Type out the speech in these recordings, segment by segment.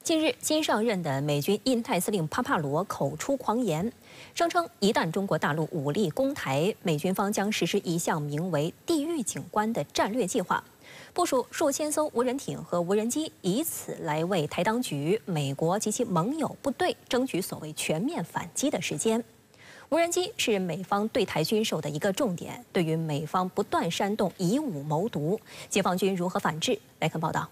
近日，新上任的美军印太司令帕帕罗口出狂言，声称一旦中国大陆武力攻台，美军方将实施一项名为“地狱警官”的战略计划，部署数千艘无人艇和无人机，以此来为台当局、美国及其盟友部队争取所谓全面反击的时间。无人机是美方对台军售的一个重点，对于美方不断煽动以武谋独，解放军如何反制？来看报道。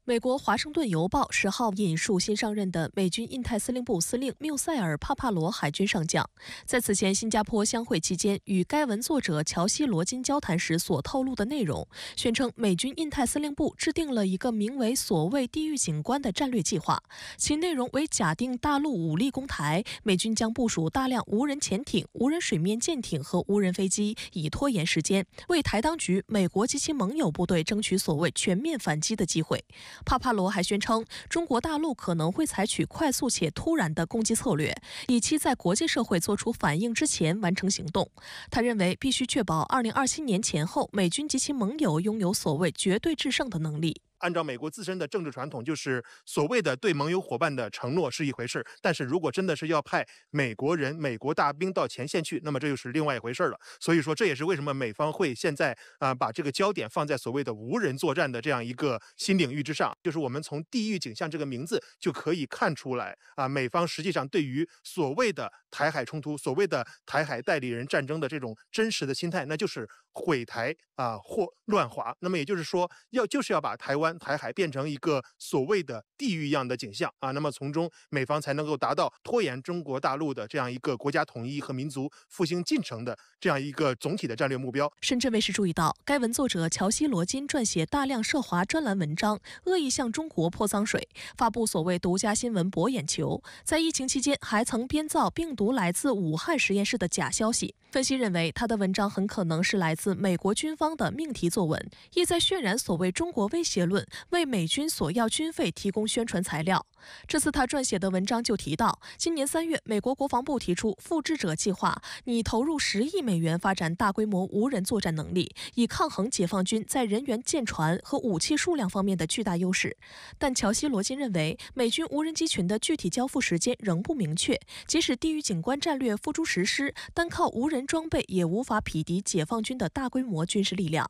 美国《华盛顿邮报》10号引述新上任的美军印太司令部司令缪塞尔·帕帕罗海军上将，在此前新加坡相会期间与该文作者乔西·罗金交谈时所透露的内容，宣称美军印太司令部制定了一个名为“所谓地狱警官”的战略计划，其内容为假定大陆武力攻台，美军将部署大量无人潜艇、无人水面舰艇和无人飞机，以拖延时间，为台当局、美国及其盟友部队争取所谓全面反击的机会。 帕帕罗还宣称，中国大陆可能会采取快速且突然的攻击策略，以期在国际社会做出反应之前完成行动。他认为，必须确保2027年前后，美军及其盟友拥有所谓绝对制胜的能力。 按照美国自身的政治传统，就是所谓的对盟友伙伴的承诺是一回事，但是如果真的是要派美国人、美国大兵到前线去，那么这就是另外一回事了。所以说，这也是为什么美方会现在把这个焦点放在所谓的无人作战的这样一个新领域之上。就是我们从“地狱景象”这个名字就可以看出来美方实际上对于所谓的台海冲突、所谓的台海代理人战争的这种真实的心态，那就是毁台或乱华。那么也就是说，就是要把台湾、台海变成一个所谓的地狱一样的景象那么从中美方才能够达到拖延中国大陆的这样一个国家统一和民族复兴进程的这样一个总体的战略目标。深圳卫视注意到，该文作者乔西·罗金撰写大量涉华专栏文章，恶意向中国泼脏水，发布所谓独家新闻博眼球。在疫情期间，还曾编造病毒来自武汉实验室的假消息。分析认为，他的文章很可能是来自美国军方的命题作文，意在渲染所谓中国威胁论，为美军索要军费提供宣传材料。这次他撰写的文章就提到，今年3月，美国国防部提出复制者计划，拟投入10亿美元发展大规模无人作战能力，以抗衡解放军在人员、舰船和武器数量方面的巨大优势。但乔西·罗金认为，美军无人机群的具体交付时间仍不明确，即使地狱警官战略付诸实施，单靠无人装备也无法匹敌解放军的大规模军事力量。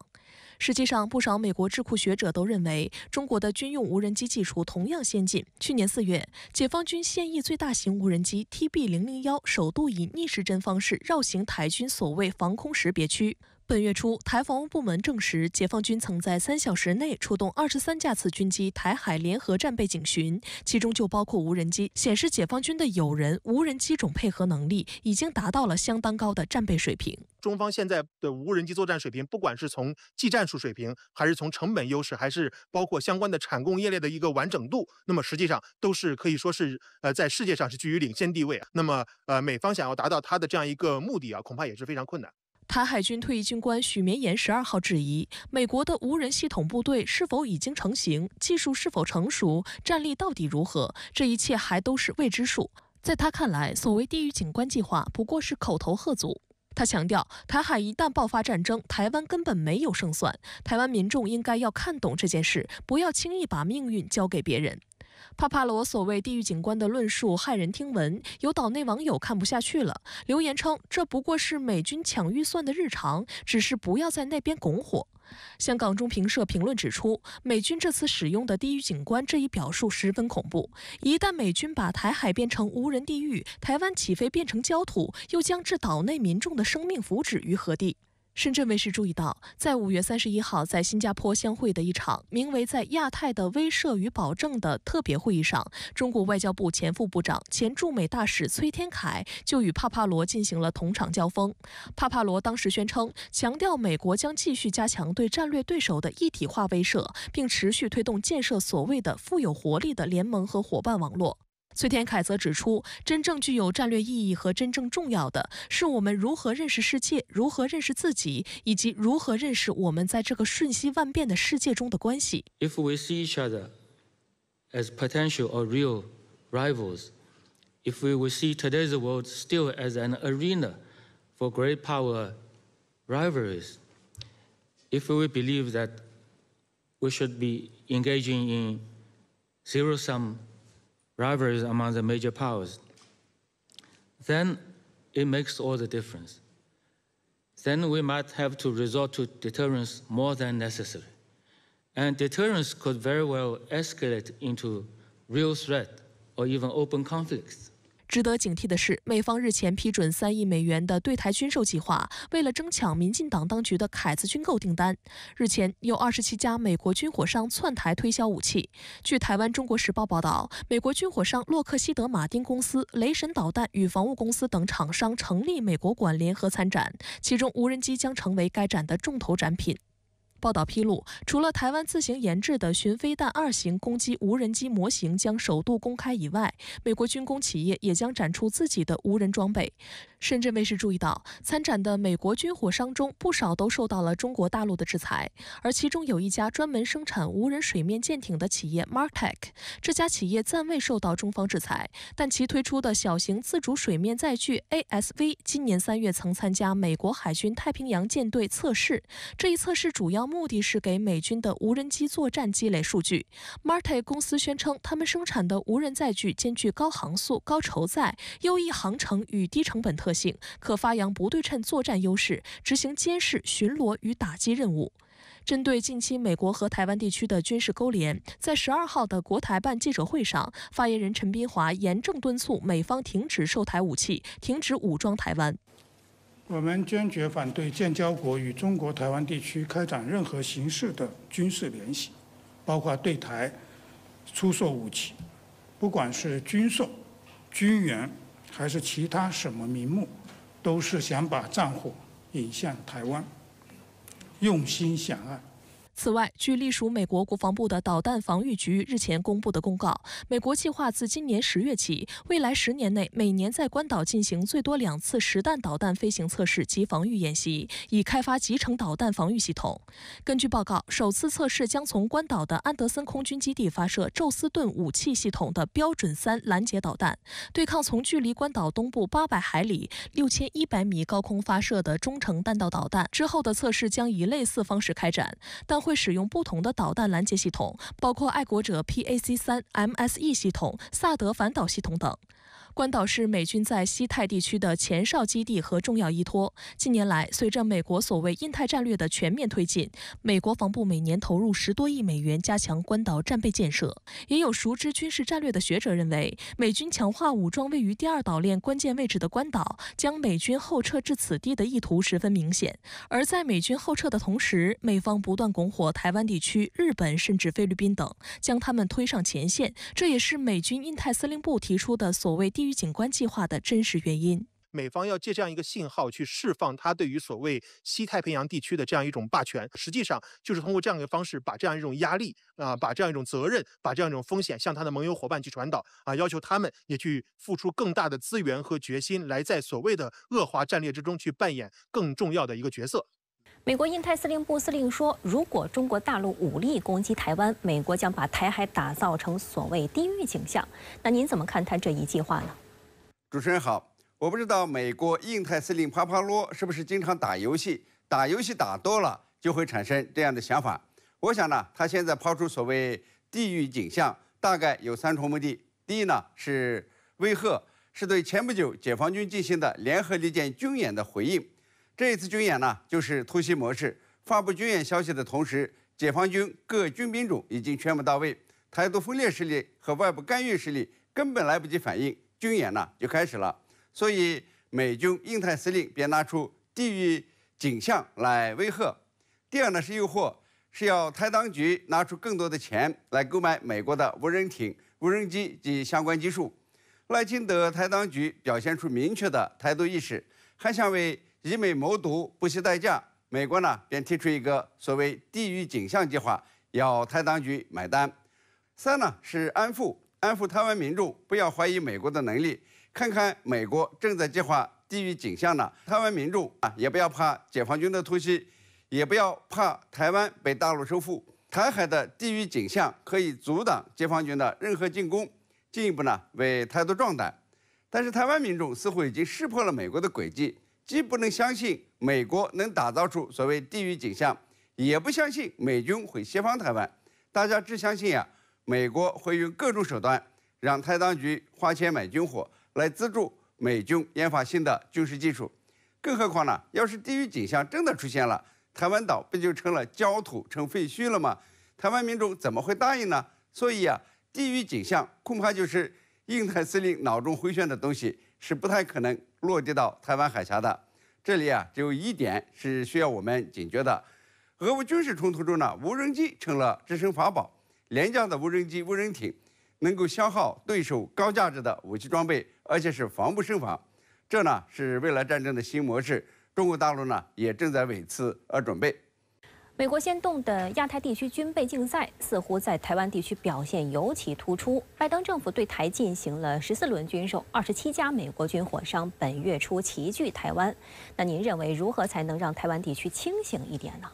实际上，不少美国智库学者都认为，中国的军用无人机技术同样先进。去年4月，解放军现役最大型无人机 TB001首度以逆时针方式绕行台军所谓防空识别区。 本月初，台防务部门证实，解放军曾在3小时内出动23架次军机台海联合战备警巡，其中就包括无人机，显示解放军的有人、无人机种配合能力已经达到了相当高的战备水平。 中方现在的无人机作战水平，不管是从技战术水平，还是从成本优势，还是包括相关的产供业链的一个完整度，那么实际上都是可以说是在世界上是居于领先地位那么美方想要达到他的这样一个目的恐怕也是非常困难。 台海军退役军官许绵延12号质疑，美国的无人系统部队是否已经成型，技术是否成熟，战力到底如何，这一切还都是未知数。在他看来，所谓地狱警官计划不过是口头贺阻。他强调，台海一旦爆发战争，台湾根本没有胜算，台湾民众应该要看懂这件事，不要轻易把命运交给别人。 帕帕罗所谓地狱警官的论述骇人听闻，有岛内网友看不下去了，留言称这不过是美军抢预算的日常，只是不要在那边拱火。香港中评社评论指出，美军这次使用的地狱警官这一表述十分恐怖，一旦美军把台海变成无人地狱，台湾起飞变成焦土，又将置岛内民众的生命福祉于何地？ 深圳卫视注意到，在5月31号在新加坡相会的一场名为“在亚太的威慑与保证”的特别会议上，中国外交部前副部长、前驻美大使崔天凯就与帕帕罗进行了同场交锋。帕帕罗当时宣称，强调美国将继续加强对战略对手的一体化威慑，并持续推动建设所谓的富有活力的联盟和伙伴网络。 崔天凯则指出，真正具有战略意义和真正重要的是我们如何认识世界，如何认识自己，以及如何认识我们在这个瞬息万变的世界中的关系。If we see each other as potential or real rivals, if we will see today's world still as an arena for great power rivalries, if we believe that we should be engaging in zero-sum rivalries among the major powers, then it makes all the difference. Then we might have to resort to deterrence more than necessary. And deterrence could very well escalate into real threat or even open conflicts. 值得警惕的是，美方日前批准3亿美元的对台军售计划，为了争抢民进党当局的凯子军购订单。日前，有27家美国军火商窜台推销武器。据台湾《中国时报》报道，美国军火商洛克希德马丁公司、雷神导弹与防务公司等厂商成立美国馆联合参展，其中无人机将成为该展的重头展品。 报道披露，除了台湾自行研制的巡飞弹2型攻击无人机模型将首度公开以外，美国军工企业也将展出自己的无人装备。深圳卫视注意到，参展的美国军火商中不少都受到了中国大陆的制裁，而其中有一家专门生产无人水面舰艇的企业 Martech， 这家企业暂未受到中方制裁，但其推出的小型自主水面载具 ASV 今年3月曾参加美国海军太平洋舰队测试，这一测试主要目的是给美军的无人机作战积累数据。Martech 公司宣称，他们生产的无人载具兼具高航速、高筹载、优异航程与低成本特性，可发扬不对称作战优势，执行监视、巡逻与打击任务。针对近期美国和台湾地区的军事勾连，在12号的国台办记者会上，发言人陈斌华严正敦促美方停止售台武器，停止武装台湾。 我们坚决反对建交国与中国台湾地区开展任何形式的军事联系，包括对台出售武器，不管是军售、军援还是其他什么名目，都是想把战火引向台湾，用心险恶。 此外，据隶属美国国防部的导弹防御局日前公布的公告，美国计划自今年10月起，未来10年内每年在关岛进行最多2次实弹导弹飞行测试及防御演习，以开发集成导弹防御系统。根据报告，首次测试将从关岛的安德森空军基地发射宙斯盾武器系统的标准3拦截导弹，对抗从距离关岛东部800海里、6100米高空发射的中程弹道导弹。之后的测试将以类似方式开展，但会使用不同的导弹拦截系统，包括爱国者 PAC-3 MSE 系统、萨德反导系统等。关岛是美军在西太地区的前哨基地和重要依托。近年来，随着美国所谓印太战略的全面推进，美国防部每年投入10多亿美元加强关岛战备建设。也有熟知军事战略的学者认为，美军强化武装位于第2岛链关键位置的关岛，将美军后撤至此地的意图十分明显。而在美军后撤的同时，美方不断拱火台湾地区、日本甚至菲律宾等，将他们推上前线。这也是美军印太司令部提出的所谓地域景观计划的真实原因。美方要借这样一个信号去释放他对于所谓西太平洋地区的这样一种霸权，实际上就是通过这样一个方式，把这样一种压力把这样一种责任，把这样一种风险向他的盟友伙伴去传导要求他们也去付出更大的资源和决心，来在所谓的恶华战略之中去扮演更重要的一个角色。美国印太司令部司令说，如果中国大陆武力攻击台湾，美国将把台海打造成所谓地狱景象。那您怎么看他这一计划呢？主持人好，我不知道美国印太司令帕帕罗是不是经常打游戏，打游戏打多了就会产生这样的想法。我想呢，他现在抛出所谓地狱景象，大概有3重目的。第一呢是威吓，是对前不久解放军进行的联合利剑军演的回应。这一次军演呢，就是突袭模式。发布军演消息的同时，解放军各军兵种已经全部到位，台独分裂势力和外部干预势力根本来不及反应，军演呢就开始了。所以美军印太司令便拿出地狱景象来威吓。第二呢是诱惑，是要台当局拿出更多的钱来购买美国的无人艇、无人机及相关技术。赖清德台当局表现出明确的台独意识，还想为以美谋独不惜代价，美国呢便提出一个所谓地狱景象计划，要台当局买单。3呢是安抚台湾民众，不要怀疑美国的能力。看看美国正在计划地狱景象呢，台湾民众也不要怕解放军的突袭，也不要怕台湾被大陆收复。台海的地狱景象可以阻挡解放军的任何进攻，进一步呢为台独壮胆。但是台湾民众似乎已经识破了美国的诡计，既不能相信美国能打造出所谓地狱景象，也不相信美军会协防台湾。大家只相信美国会用各种手段让台当局花钱买军火来资助美军研发新的军事技术。更何况呢，要是地狱景象真的出现了，台湾岛不就成了焦土、成废墟了吗？台湾民众怎么会答应呢？所以啊，地狱景象恐怕就是印太司令脑中回旋的东西，是不太可能落地到台湾海峡的。这里啊，只有一点是需要我们警觉的：俄乌军事冲突中呢，无人机成了制胜法宝，廉价的无人机、无人艇能够消耗对手高价值的武器装备，而且是防不胜防。这呢是未来战争的新模式，中国大陆呢也正在为此而准备。美国先动的亚太地区军备竞赛似乎在台湾地区表现尤其突出。拜登政府对台进行了14轮军售，27家美国军火商本月初齐聚台湾。那您认为如何才能让台湾地区清醒一点呢？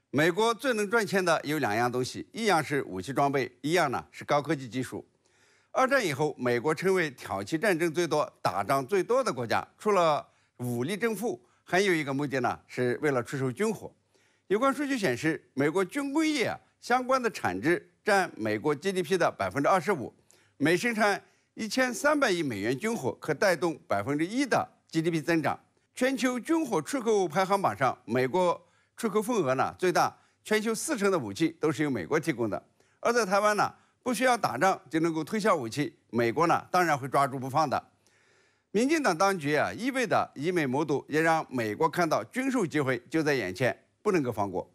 美国最能赚钱的有2样东西，一样是武器装备，一样呢是高科技技术。二战以后，美国成为挑起战争最多、打仗最多的国家。除了武力征服，还有一个目的呢，是为了出售军火。有关数据显示，美国军工业相关的产值占美国 GDP 的25%，每生产1300亿美元军火，可带动1%的 GDP 增长。全球军火出口排行榜上，美国出口份额呢最大，全球40%的武器都是由美国提供的。而在台湾呢，不需要打仗就能够推销武器，美国呢当然会抓住不放的。民进党当局啊，一味的以美谋独，也让美国看到军售机会就在眼前，不能够放过。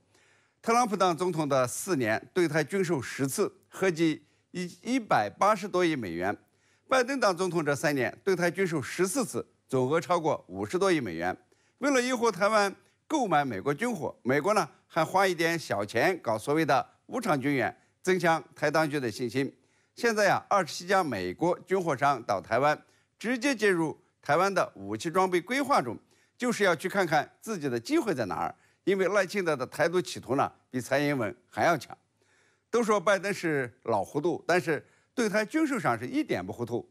特朗普当总统的4年，对台军售10次，合计180多亿美元；拜登当总统这3年，对台军售14次，总额超过50多亿美元。为了诱惑台湾购买美国军火，美国呢还花一点小钱搞所谓的无偿军援，增强台当局的信心。现在呀，27家美国军火商到台湾，直接介入台湾的武器装备规划中，就是要去看看自己的机会在哪儿。因为赖清德的台独企图呢，比蔡英文还要强。都说拜登是老糊涂，但是对台军售上是一点不糊涂。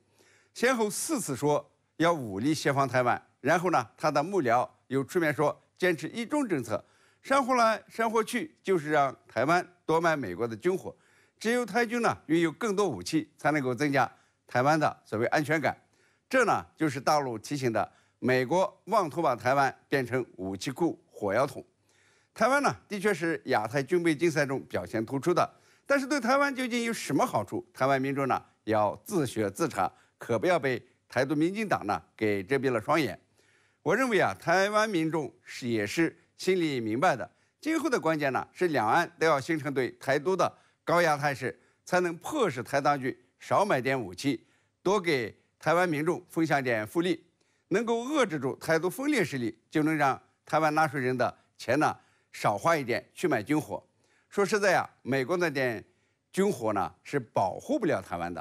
先后4次说要武力协防台湾，然后呢，他的幕僚又出面说坚持一中政策，煽乎来煽乎去，就是让台湾多买美国的军火。只有台军呢拥有更多武器，才能够增加台湾的所谓安全感。这呢，就是大陆提醒的，美国妄图把台湾变成武器库、火药桶。台湾呢，的确是亚太军备竞赛中表现突出的，但是对台湾究竟有什么好处？台湾民众呢要自学自查，可不要被台独民进党呢给遮蔽了双眼。我认为啊，台湾民众也是心里明白的，今后的关键呢是两岸都要形成对台独的高压态势，才能迫使台当局少买点武器，多给台湾民众分享点福利，能够遏制住台独分裂势力，就能让台湾纳税人的钱呢少花一点去买军火。说实在呀，美国那点军火呢是保护不了台湾的。